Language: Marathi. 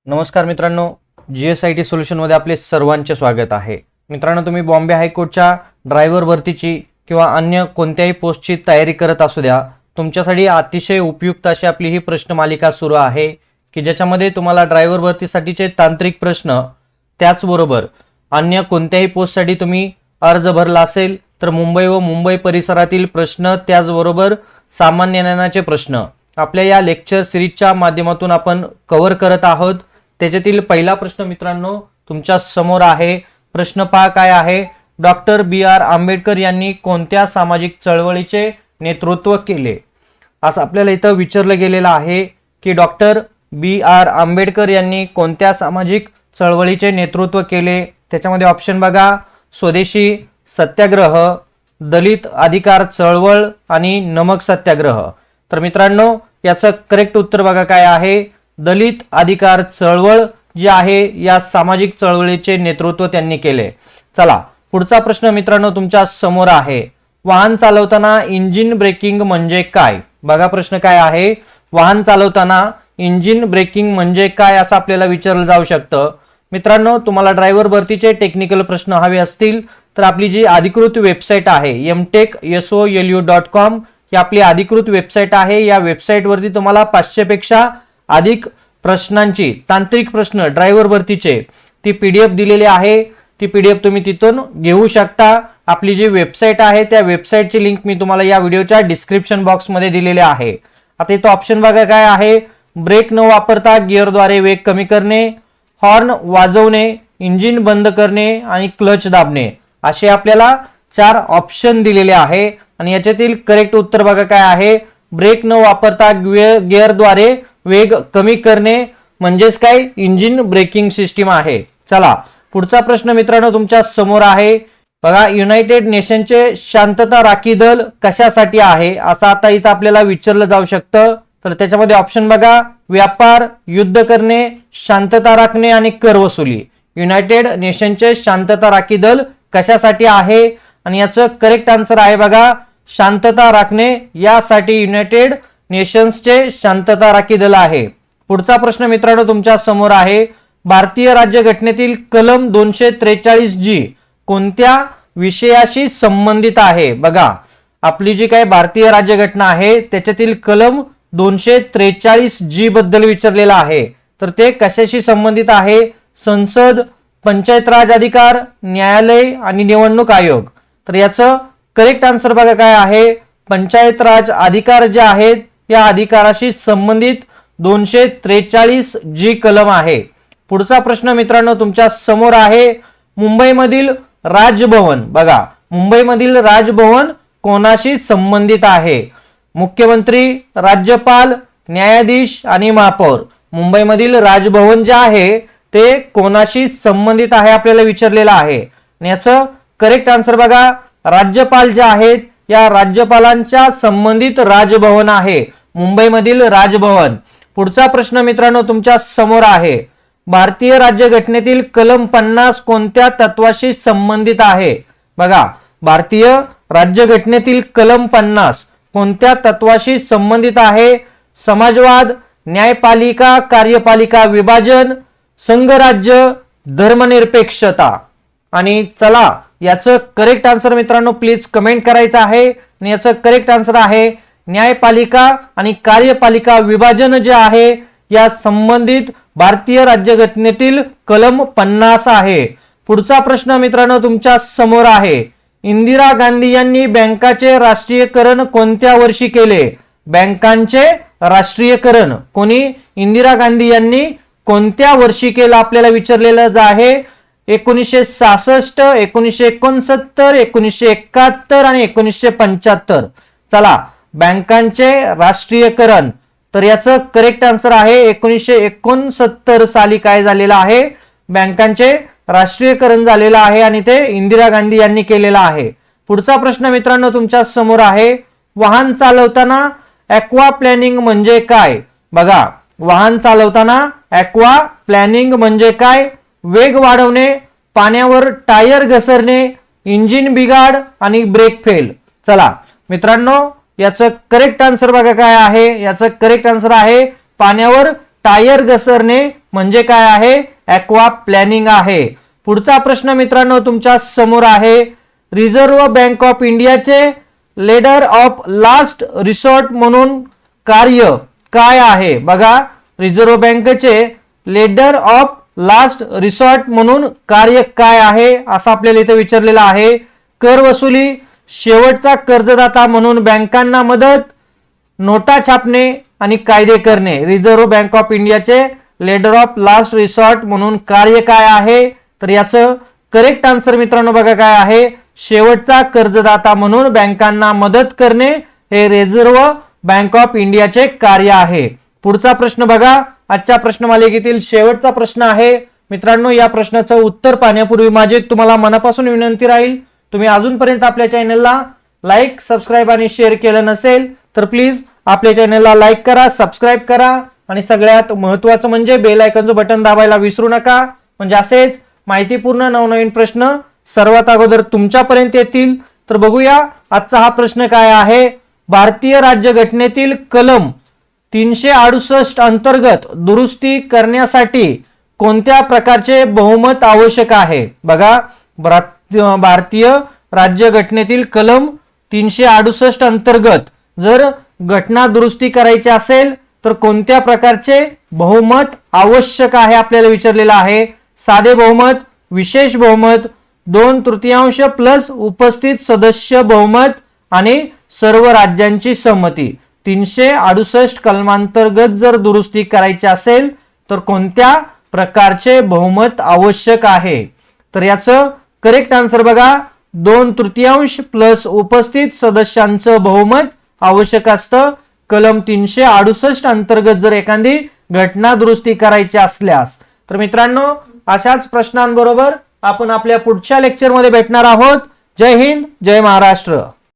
नमस्कार मित्रांनो, GSIT सोल्युशनमध्ये आपले सर्वांचे स्वागत आहे। मित्रांनो, तुम्ही बॉम्बे हायकोर्टच्या ड्रायव्हर भरतीची किंवा अन्य कोणत्याही पोस्टची तयारी करत असू द्या, तुमच्यासाठी अतिशय उपयुक्त अशी आपली ही प्रश्न मालिका सुरू आहे की ज्याच्यामध्ये तुम्हाला ड्रायव्हर भरतीसाठीचे तांत्रिक प्रश्न, त्याचबरोबर अन्य कोणत्याही पोस्टसाठी तुम्ही अर्ज भरला असेल तर मुंबई व मुंबई परिसरातील प्रश्न, त्याचबरोबर सामान्य ज्ञानाचे प्रश्न आपल्या या लेक्चर सिरीजच्या माध्यमातून आपण कव्हर करत आहोत। त्याच्यातील पहिला प्रश्न मित्रांनो तुमच्या समोर आहे। प्रश्न पहा काय आहे। डॉक्टर BR आंबेडकर यांनी कोणत्या सामाजिक चळवळीचे नेतृत्व केले, असं आपल्याला इथं विचारलं गेलेलं आहे की डॉक्टर BR आंबेडकर यांनी कोणत्या सामाजिक चळवळीचे नेतृत्व केले। त्याच्यामध्ये ऑप्शन बघा, स्वदेशी सत्याग्रह, दलित अधिकार चळवळ आणि नमक सत्याग्रह। तर मित्रांनो याचं करेक्ट उत्तर बघा काय आहे, दलित अधिकार चळवळ जी आहे या सामाजिक चळवळीचे नेतृत्व त्यांनी केले। चला पुढचा प्रश्न मित्रांनो तुमच्या समोर आहे। वाहन चालवताना इंजिन ब्रेकिंग म्हणजे काय? बघा प्रश्न काय आहे, वाहन चालवताना इंजिन ब्रेकिंग म्हणजे काय असं आपल्याला विचारलं जाऊ शकतं। मित्रांनो, तुम्हाला ड्रायव्हर भरतीचे टेक्निकल प्रश्न हवे असतील तर आपली जी अधिकृत वेबसाईट आहे mtechsolu.com ही आपली अधिकृत वेबसाईट आहे। या वेबसाईट वरती तुम्हाला 500 पेक्षा अधिक प्रश्नांची, तांत्रिक प्रश्न ड्रायव्हर भरतीचे ती PDF दिलेली आहे। ती PDF तुम्ही तिथून घेऊ शकता। आपली जी वेबसाईट आहे त्या वेबसाईटची लिंक मी तुम्हाला या व्हिडिओच्या डिस्क्रिप्शन बॉक्स मध्ये दिलेली आहे। आता इथं ऑप्शन बघा काय आहे, ब्रेक न वापरता गिअरद्वारे वेग कमी करणे, हॉर्न वाजवणे, इंजिन बंद करणे आणि क्लच दाबणे, असे आपल्याला 4 ऑप्शन दिलेले आहे। आणि याच्यातील करेक्ट उत्तर बघा काय आहे, ब्रेक न वापरता गिअरद्वारे वेग कमी करणे म्हणजेच काय, इंजिन ब्रेकिंग सिस्टीम आहे। चला पुढचा प्रश्न मित्रांनो तुमच्या समोर आहे। बघा, युनायटेड नेशनचे शांतता राखी दल कशासाठी आहे असं आता इथं आपल्याला विचारलं जाऊ शकतं। तर त्याच्यामध्ये ऑप्शन बघा, व्यापार, युद्ध करणे, शांतता राखणे आणि कर वसुली। युनायटेड नेशनचे शांतता राखी दल कशासाठी आहे? आणि याचं करेक्ट आन्सर आहे बघा, शांतता राखणे यासाठी युनायटेड नेशन्सचे शांतता राखी दल आहे। पुढचा प्रश्न मित्रांनो तुमच्या समोर आहे। भारतीय राज्यघटनेतील कलम 243G कोणत्या विषयाशी संबंधित आहे? बघा, आपली जी काय भारतीय राज्यघटना आहे त्याच्यातील कलम 243G बद्दल विचारलेला आहे। तर ते कशाशी संबंधित आहे? संसद, पंचायत राज अधिकार, न्यायालय आणि निवडणूक आयोग। तर याचं करेक्ट आन्सर बघा काय आहे, पंचायत राज अधिकार जे आहेत या अधिकाराशी संबंधित 243G कलम आहे। पुढचा प्रश्न मित्रांनो तुमच्या समोर आहे। मुंबईमधील राजभवन, बघा मुंबईमधील राजभवन कोणाशी संबंधित आहे? मुख्यमंत्री, राज्यपाल, न्यायाधीश आणि महापौर। मुंबईमधील राजभवन जे आहे ते कोणाशी संबंधित आहे आपल्याला विचारलेलं आहे। याचं करेक्ट आन्सर बघा, राज्यपाल जे आहेत या राज्यपालांच्या संबंधित राजभवन आहे मुंबईमधील राजभवन। पुढचा प्रश्न मित्रांनो तुमच्या समोर आहे। भारतीय राज्यघटनेतील कलम 50 कोणत्या तत्वाशी संबंधित आहे? बघा, भारतीय राज्यघटनेतील कलम 50 कोणत्या तत्वाशी संबंधित आहे? समाजवाद, न्यायपालिका कार्यपालिका विभाजन, संघराज्य, धर्मनिरपेक्षता। आणि चला याचं करेक्ट आन्सर मित्रांनो प्लीज कमेंट करायचं आहे। आणि याचं करेक्ट आन्सर आहे न्यायपालिका आणि कार्यपालिका विभाजन जे आहे या संबंधित भारतीय राज्यघटनेतील कलम 50 आहे। पुढचा प्रश्न मित्रांनो तुमच्या समोर आहे। इंदिरा गांधी यांनी बँकाचे राष्ट्रीयकरण कोणत्या वर्षी केले? बँकांचे राष्ट्रीयकरण कोणी? इंदिरा गांधी यांनी कोणत्या वर्षी केलं आपल्याला विचारलेलं आहे। 1966, 1969, 1971 आणि 1975। चला बँकांचे राष्ट्रीयकरण, तर याचं करेक्ट आन्सर आहे 1969 साली काय झालेलं आहे, बँकांचे राष्ट्रीयकरण झालेलं आहे आणि ते इंदिरा गांधी यांनी केलेलं आहे। पुढचा प्रश्न मित्रांनो तुमच्या समोर आहे। वाहन चालवताना ॲक्वा प्लॅनिंग म्हणजे काय? बघा, वाहन चालवताना ॲक्वा प्लॅनिंग म्हणजे काय? वेग वाढवणे, पाण्यावर टायर घसरणे, इंजिन बिघाड आणि ब्रेक फेल। चला मित्रांनो याचं करेक्ट आन्सर बघा काय आहे, याचं करेक्ट आन्सर आहे पाण्यावर टायर घसरणे म्हणजे काय आहे? ॲक्वा प्लॅनिंग आहे. पुढचा प्रश्न मित्रांनो तुमच्या समोर आहे. रिझर्व्ह बँक ऑफ इंडियाचे लेडर ऑफ लास्ट रिसॉर्ट म्हणून कार्य काय आहे? बघा, रिझर्व्ह बँकेचे लेडर ऑफ लास्ट रिसॉर्ट म्हणून कार्य काय आहे असं आपल्याला इथे विचारलेलं आहे. कर वसुली, शेवटचा कर्जदाता म्हणून बँकांना मदत, नोटा छापणे आणि कायदे करणे. रिझर्व्ह बँक ऑफ इंडियाचे लेडर ऑफ लास्ट रिसॉर्ट म्हणून कार्य काय आहे? तर याचं करेक्ट आन्सर मित्रांनो बघा काय आहे? शेवटचा कर्जदाता म्हणून बँकांना मदत करणे हे रिझर्व्ह बँक ऑफ इंडियाचे कार्य आहे. पुढचा प्रश्न बघा, आजच्या प्रश्नमालिकेतील शेवटचा प्रश्न आहे. मित्रांनो, या प्रश्नाचं उत्तर पाहण्यापूर्वी माझी तुम्हाला मनापासून विनंती राहील, तुम्ही अजूनपर्यंत आपल्या चॅनलला लाईक, सबस्क्राईब आणि शेअर केलं नसेल तर प्लीज आपल्या चॅनलला लाईक करा, सबस्क्राईब करा आणि सगळ्यात महत्त्वाचं म्हणजे बेल आयकॉनचं बटन दाबायला विसरू नका, म्हणजे असेच माहितीपूर्ण नवनवीन प्रश्न सर्वात अगोदर तुमच्यापर्यंत येतील. तर बघूया आजचा हा प्रश्न काय आहे. भारतीय राज्यघटनेतील कलम 368 अंतर्गत दुरुस्ती करण्यासाठी कोणत्या प्रकारचे बहुमत आवश्यक आहे? बघा, भारतीय राज्यघटनेतील कलम 368 अंतर्गत जर घटना दुरुस्ती करायची असेल तर कोणत्या प्रकारचे बहुमत आवश्यक आहे आपल्याला विचारलेलं आहे. साधे बहुमत, विशेष बहुमत, 2/3 प्लस उपस्थित सदस्य बहुमत आणि सर्व राज्यांची संमती. 368 कलमांतर्गत जर दुरुस्ती करायची असेल तर कोणत्या प्रकारचे बहुमत आवश्यक आहे? तर याचं करेक्ट आन्सर बघा, 2/3 प्लस उपस्थित सदस्यांचं बहुमत आवश्यक असतं. कलम 368 अंतर्गत जर एखादी घटना दुरुस्ती करायची असल्यास. तर मित्रांनो, अशाच प्रश्नांबरोबर आपण आपल्या पुढच्या लेक्चरमध्ये भेटणार आहोत. जय हिंद, जय महाराष्ट्र.